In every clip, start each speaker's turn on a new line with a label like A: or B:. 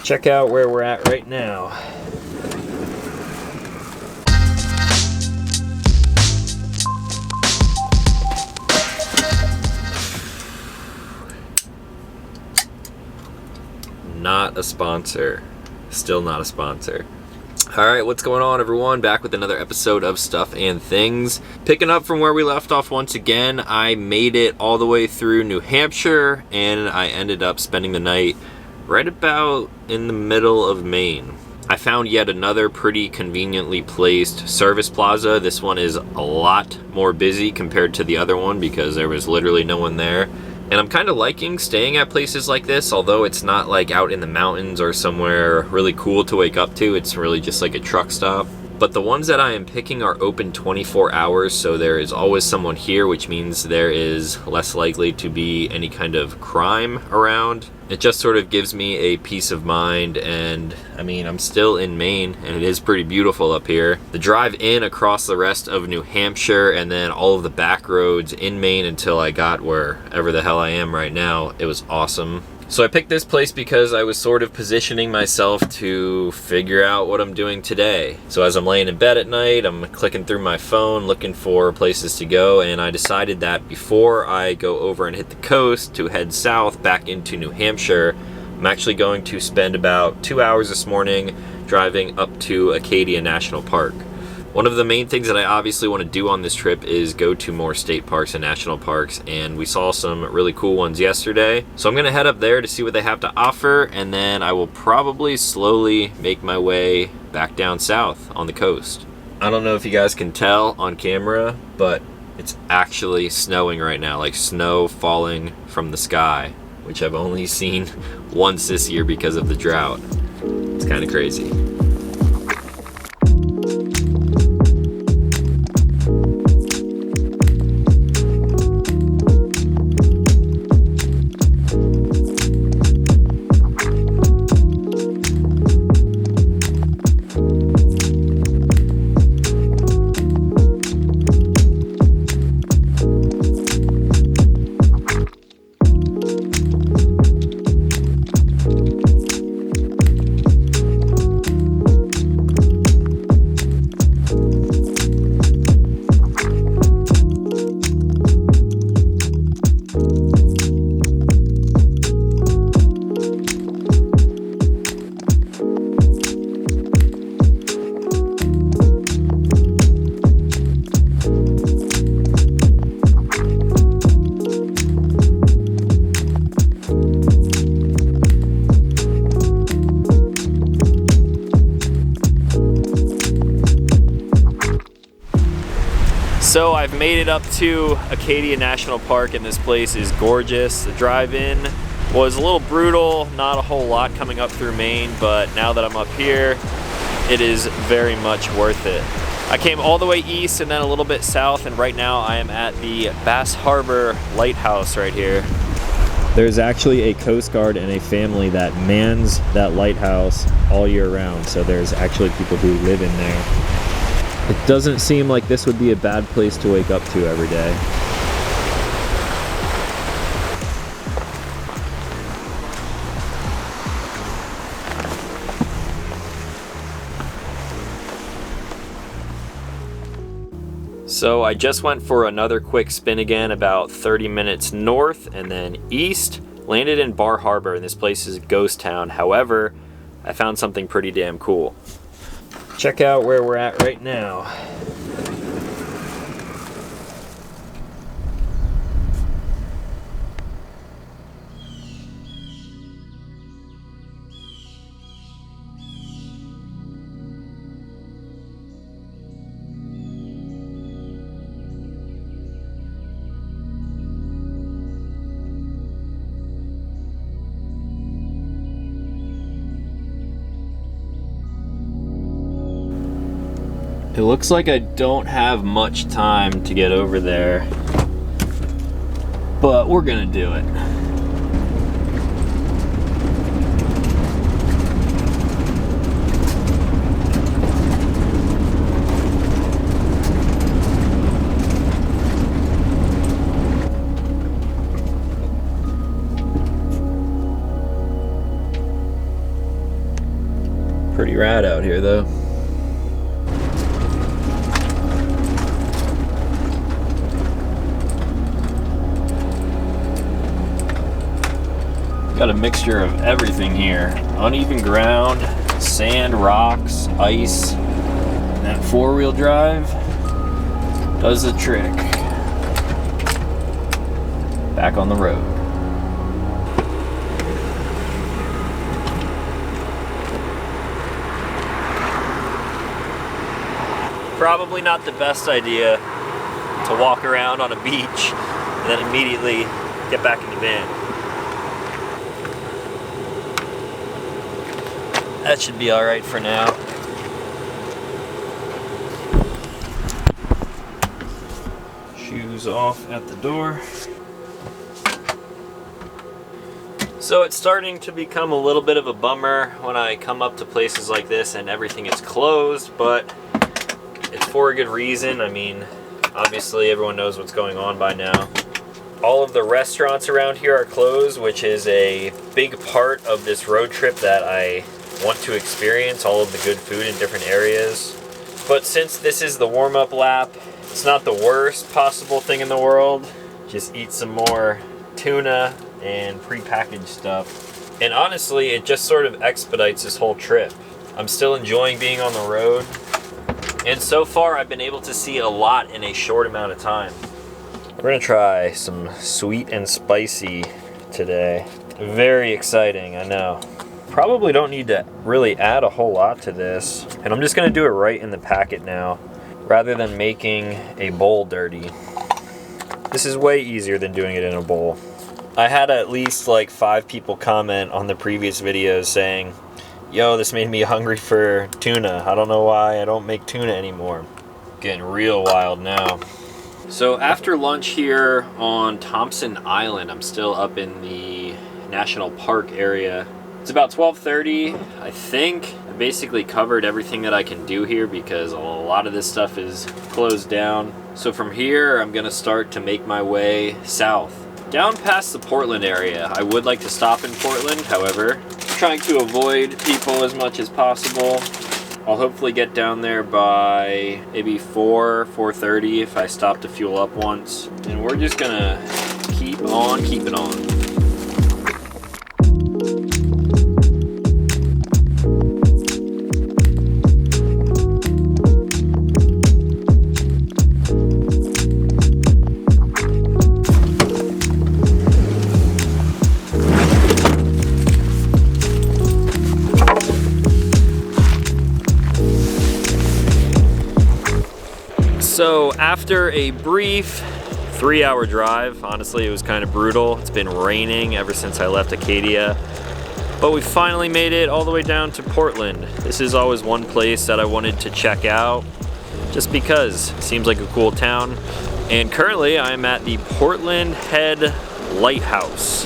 A: Check out where we're at right now. Not a sponsor. Still not a sponsor. Alright, what's going on, everyone? Back with another episode of Stuff and Things. Picking up from where we left off once again, I made it all the way through New Hampshire, and I ended up spending the night right about in the middle of Maine. I found yet another pretty conveniently placed service plaza. This one is a lot more busy compared to the other one because there was literally no one there. And I'm kind of liking staying at places like this, although it's not like out in the mountains or somewhere really cool to wake up to. It's really just like a truck stop. But the ones that I am picking are open 24 hours, so there is always someone here, which means there is less likely to be any kind of crime around. It just sort of gives me a peace of mind, and I mean, I'm still in Maine, and it is pretty beautiful up here. The drive in across the rest of New Hampshire, and then all of the back roads in Maine until I got wherever the hell I am right now, it was awesome. So I picked this place because I was sort of positioning myself to figure out what I'm doing today. So as I'm laying in bed at night, I'm clicking through my phone looking for places to go, and I decided that before I go over and hit the coast to head south back into New Hampshire, I'm actually going to spend about 2 hours this morning driving up to Acadia National Park. One of the main things that I obviously want to do on this trip is go to more state parks and national parks, and we saw some really cool ones yesterday. So I'm going to head up there to see what they have to offer, and then I will probably slowly make my way back down south on the coast. I don't know if you guys can tell on camera, but it's actually snowing right now, like snow falling from the sky, which I've only seen once this year because of the drought. It's kind of crazy. So I've made it up to Acadia National Park, and this place is gorgeous. The drive-in was a little brutal, not a whole lot coming up through Maine, but now that I'm up here, it is very much worth it. I came all the way east and then a little bit south, and right now I am at the Bass Harbor Lighthouse right here. There's actually a Coast Guard and a family that mans that lighthouse all year round, so there's actually people who live in there. It doesn't seem like this would be a bad place to wake up to every day. So I just went for another quick spin again, about 30 minutes north and then east. Landed in Bar Harbor, and this place is a ghost town. However, I found something pretty damn cool. Check out where we're at right now. It looks like I don't have much time to get over there, but we're gonna do it. Pretty rad out here though. Got a mixture of everything here. Uneven ground, sand, rocks, ice. And that four-wheel drive does the trick. Back on the road. Probably not the best idea to walk around on a beach and then immediately get back in the van. That should be all right for now. Shoes off at the door. So it's starting to become a little bit of a bummer when I come up to places like this and everything is closed, but it's for a good reason. I mean, obviously everyone knows what's going on by now. All of the restaurants around here are closed, which is a big part of this road trip that I want to experience, all of the good food in different areas. But since this is the warm-up lap, it's not the worst possible thing in the world. Just eat some more tuna and prepackaged stuff. And honestly, it just sort of expedites this whole trip. I'm still enjoying being on the road. And so far, I've been able to see a lot in a short amount of time. We're gonna try some sweet and spicy today. Very exciting, I know. Probably don't need to really add a whole lot to this. And I'm just gonna do it right in the packet now, rather than making a bowl dirty. This is way easier than doing it in a bowl. I had at least like 5 people comment on the previous videos saying, yo, this made me hungry for tuna. I don't know why I don't make tuna anymore. Getting real wild now. So after lunch here on Thompson Island, I'm still up in the national park area. It's about 12:30, I think. I basically covered everything that I can do here because a lot of this stuff is closed down. So from here, I'm gonna start to make my way south. Down past the Portland area. I would like to stop in Portland, however, trying to avoid people as much as possible. I'll hopefully get down there by maybe 4:30 if I stop to fuel up once. And we're just gonna keep on keeping on. So after a brief 3-hour drive, honestly it was kind of brutal. It's been raining ever since I left Acadia, but we finally made it all the way down to Portland. This is always one place that I wanted to check out just because it seems like a cool town. And currently I'm at the Portland Head Lighthouse.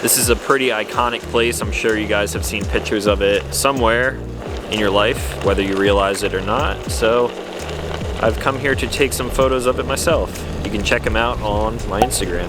A: This is a pretty iconic place. I'm sure you guys have seen pictures of it somewhere in your life, whether you realize it or not. So I've come here to take some photos of it myself. You can check them out on my Instagram.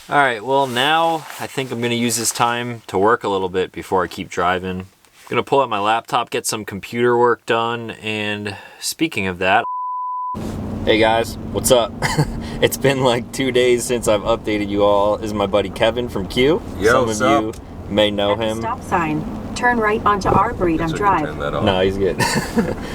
A: All right, well now I think I'm gonna use this time to work a little bit before I keep driving. I'm gonna pull out my laptop, get some computer work done, and speaking of that, hey guys, what's up? It's been like 2 days since I've updated you all. This is my buddy Kevin from Q.
B: Yo,
A: some of you may know him.
C: Stop sign.
B: turn right onto Arboretum Drive.
C: Turn that off.
A: No, he's good.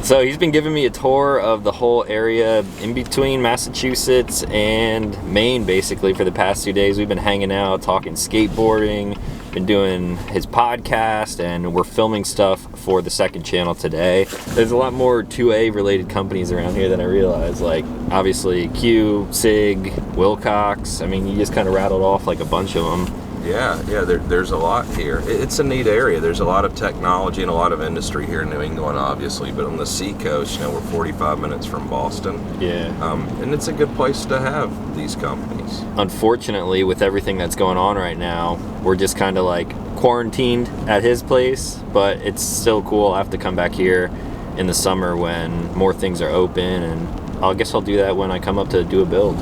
A: So he's been giving me a tour of the whole area in between Massachusetts and Maine, basically, for the past 2 days. We've been hanging out, talking skateboarding, been doing his podcast, and we're filming stuff for the second channel today. There's a lot more 2A related companies around here than I realized, like obviously Q, SIG, Wilcox. I mean, you just kind of rattled off like a bunch of them.
C: Yeah, there's a lot here. It's a neat area. There's a lot of technology and a lot of industry here in New England, obviously, but on the seacoast, we're 45 minutes from Boston.
A: Yeah.
C: And it's a good place to have these companies.
A: Unfortunately, with everything that's going on right now, we're just kind of like quarantined at his place, but it's still cool. I have to come back here in the summer when more things are open, and I guess I'll do that when I come up to do a build.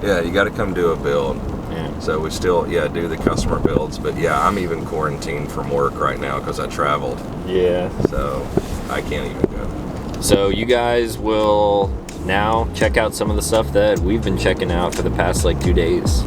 C: Yeah, you got to come do a build.
A: Yeah.
C: So we still, do the customer builds, but I'm even quarantined from work right now because I traveled.
A: Yeah.
C: So I can't even go.
A: So you guys will now check out some of the stuff that we've been checking out for the past like 2 days.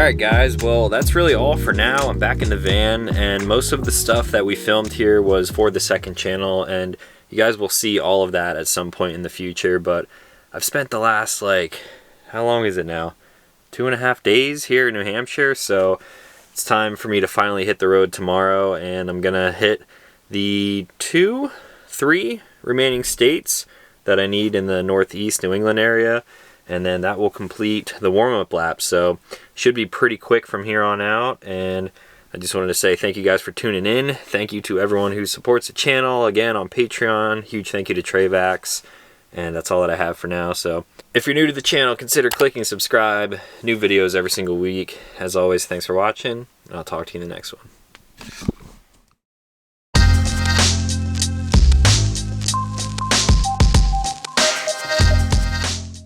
A: Alright guys, well that's really all for now. I'm back in the van, and most of the stuff that we filmed here was for the second channel, and you guys will see all of that at some point in the future. But I've spent the last, how long is it now? 2.5 days here in New Hampshire, so it's time for me to finally hit the road tomorrow, and I'm gonna hit the 3 remaining states that I need in the Northeast New England area, and then that will complete the warm-up lap. So should be pretty quick from here on out. And I just wanted to say thank you guys for tuning in. Thank you to everyone who supports the channel again on Patreon. Huge thank you to Trayvax. And that's all that I have for now. So if you're new to the channel, consider clicking subscribe. New videos every single week. As always, thanks for watching, and I'll talk to you in the next one.